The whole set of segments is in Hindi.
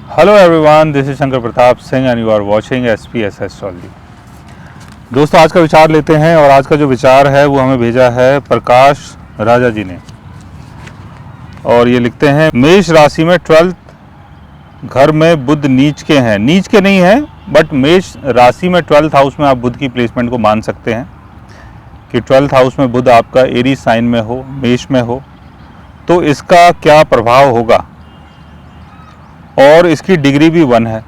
Hello everyone, this is Shankar Pratap Singh and you are watching SPS astrology. दोस्तों, आज का विचार लेते हैं और आज का जो विचार है वो हमें भेजा है प्रकाश राजा जी ने। और ये लिखते हैं, मेष राशि में 12th घर में बुध नीच के हैं। नीच के नहीं हैं, बट मेष राशि में 12th हाउस में आप बुध की प्लेसमेंट को मान सकते हैं कि 12th हाउस में बुध आपका एरी साइन में हो, मेष में हो, तो इसका क्या प्रभाव होगा। और इसकी डिग्री भी 1 है।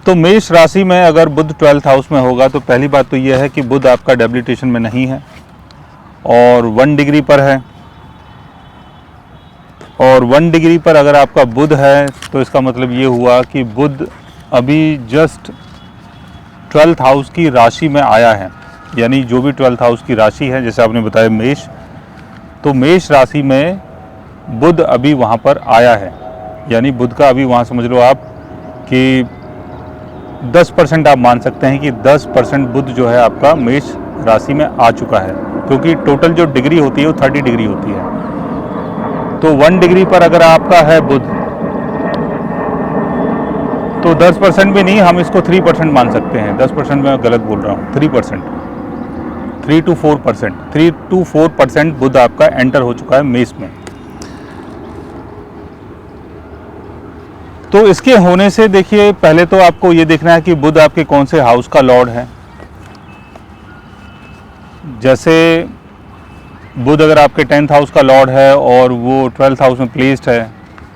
तो मेष राशि में अगर बुध 12th हाउस में होगा तो पहली बात तो यह है कि बुध आपका डेबिलिटेशन में नहीं है और 1 डिग्री पर है। और 1 डिग्री पर अगर आपका बुध है तो इसका मतलब ये हुआ कि बुध अभी जस्ट 12th हाउस की राशि में आया है। यानी जो भी 12th हाउस की राशि है, जैसे आपने बताया मेष, तो मेष राशि में बुध अभी वहाँ पर आया है। यानी बुध का अभी वहाँ समझ लो आप कि 10% आप मान सकते हैं कि 10% बुध जो है आपका मेष राशि में आ चुका है, क्योंकि टोटल जो डिग्री होती है वो 30 डिग्री होती है। तो 1 डिग्री पर अगर आपका है बुध तो 10% भी नहीं, हम इसको 3% मान सकते हैं। 10% मैं गलत बोल रहा हूँ, 3%, 3 to 4% बुध आपका एंटर हो चुका है मेष में। तो इसके होने से देखिए, पहले तो आपको ये देखना है कि बुध आपके कौन से हाउस का लॉर्ड है। जैसे बुध अगर आपके 10th हाउस का लॉर्ड है और वो 12th हाउस में प्लेस्ड है,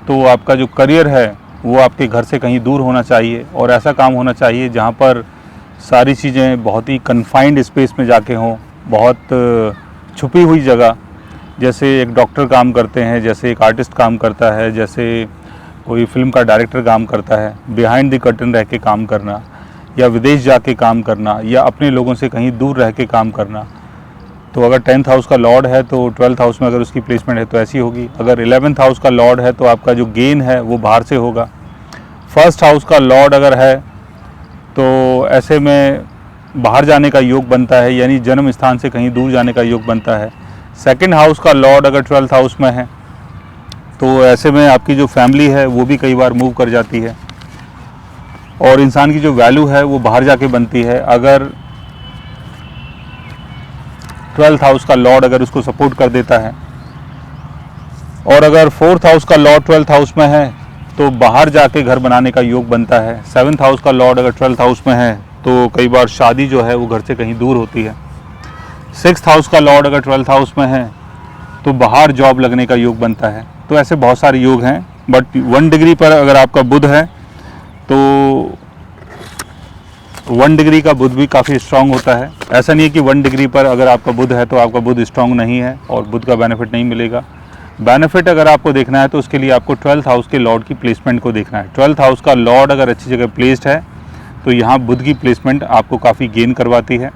तो आपका जो करियर है वो आपके घर से कहीं दूर होना चाहिए और ऐसा काम होना चाहिए जहाँ पर सारी चीज़ें बहुत ही कन्फाइंड स्पेस में जाके हों, बहुत छुपी हुई जगह। जैसे एक डॉक्टर काम करते हैं, जैसे एक आर्टिस्ट काम करता है, जैसे कोई फिल्म का डायरेक्टर काम करता है, बिहाइंड द कर्टन रह के काम करना, या विदेश जाके काम करना, या अपने लोगों से कहीं दूर रह के काम करना। तो अगर 10th हाउस का लॉर्ड है तो 12th हाउस में अगर उसकी प्लेसमेंट है तो ऐसी होगी। अगर 11th हाउस का लॉर्ड है तो आपका जो गेन है वो बाहर से होगा। 1st हाउस का लॉर्ड अगर है तो ऐसे में बाहर जाने का योग बनता है, यानी जन्म स्थान से कहीं दूर जाने का योग बनता है। 2nd हाउस का लॉर्ड अगर 12th हाउस में है तो ऐसे में आपकी जो फैमिली है वो भी कई बार मूव कर जाती है और इंसान की जो वैल्यू है वो बाहर जाके बनती है। अगर 12th हाउस का लॉर्ड अगर उसको सपोर्ट कर देता है, और अगर 4th हाउस का लॉर्ड 12th हाउस में है तो बाहर जाके घर बनाने का योग बनता है। 7th हाउस का लॉर्ड अगर 12th हाउस में है तो कई बार शादी जो है वो घर से कहीं दूर होती है। 6th हाउस का लॉर्ड अगर 12th हाउस में है तो बाहर जॉब लगने का योग बनता है। तो ऐसे बहुत सारे योग हैं, बट 1 डिग्री पर अगर आपका बुध है तो 1 डिग्री का बुध भी काफ़ी स्ट्रांग होता है। ऐसा नहीं है कि 1 डिग्री पर अगर आपका बुध है तो आपका बुध स्ट्रांग नहीं है और बुध का बेनिफिट नहीं मिलेगा। बेनिफिट अगर आपको देखना है तो उसके लिए आपको 12th हाउस के लॉर्ड की प्लेसमेंट को देखना है। 12th हाउस का लॉर्ड अगर अच्छी जगह प्लेस्ड है तो यहाँ बुध की प्लेसमेंट आपको काफ़ी गेन करवाती है।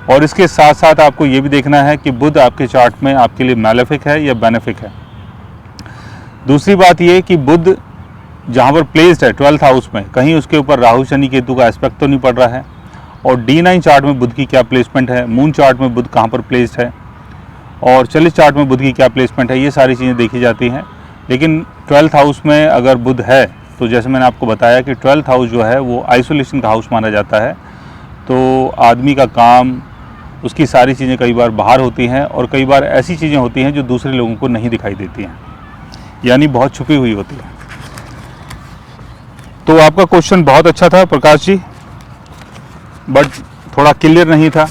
और इसके साथ साथ आपको ये भी देखना है कि बुध आपके चार्ट में आपके लिए मैलेफिक है या बेनिफिक है। दूसरी बात ये कि बुध जहाँ पर प्लेस्ड है 12th हाउस में, कहीं उसके ऊपर राहु शनि केतु का एस्पेक्ट तो नहीं पड़ रहा है। और D9 चार्ट में बुध की क्या प्लेसमेंट है, मून चार्ट में बुध कहाँ पर प्लेस्ड है, और 40 चार्ट में बुध की क्या प्लेसमेंट है, ये सारी चीज़ें देखी जाती हैं। लेकिन 12th हाउस में अगर बुध है तो जैसे मैंने आपको बताया कि 12th हाउस जो है वो आइसोलेशन का हाउस माना जाता है। तो आदमी का काम, उसकी सारी चीज़ें कई बार बाहर होती हैं और कई बार ऐसी चीज़ें होती हैं जो दूसरे लोगों को नहीं दिखाई देती हैं, यानी बहुत छुपी हुई होती है। तो आपका क्वेश्चन बहुत अच्छा था प्रकाश जी, बट थोड़ा क्लियर नहीं था।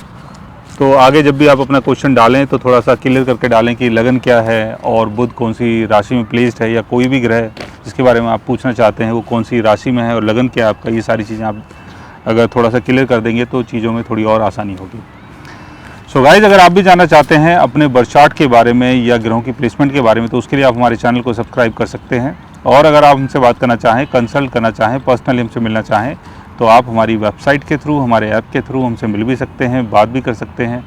तो आगे जब भी आप अपना क्वेश्चन डालें तो थोड़ा सा क्लियर करके डालें कि लगन क्या है और बुध कौन सी राशि में प्लेस्ड है, या कोई भी ग्रह जिसके बारे में आप पूछना चाहते हैं वो कौन सी राशि में है और लगन क्या है आपका। ये सारी चीज़ें आप अगर थोड़ा सा क्लियर कर देंगे तो चीज़ों में थोड़ी और आसानी होगी। सो गाइज, अगर आप भी जानना चाहते हैं अपने बर्थ चार्ट के बारे में या ग्रहों की प्लेसमेंट के बारे में तो उसके लिए आप हमारे चैनल को सब्सक्राइब कर सकते हैं। और अगर आप हमसे बात करना चाहें, कंसल्ट करना चाहें, पर्सनली हमसे मिलना चाहें तो आप हमारी वेबसाइट के थ्रू, हमारे ऐप के थ्रू हमसे मिल भी सकते हैं, बात भी कर सकते हैं,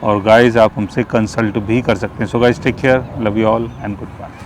और गाइज आप हमसे कंसल्ट भी कर सकते हैं। So guys, take care, love you all and good bye.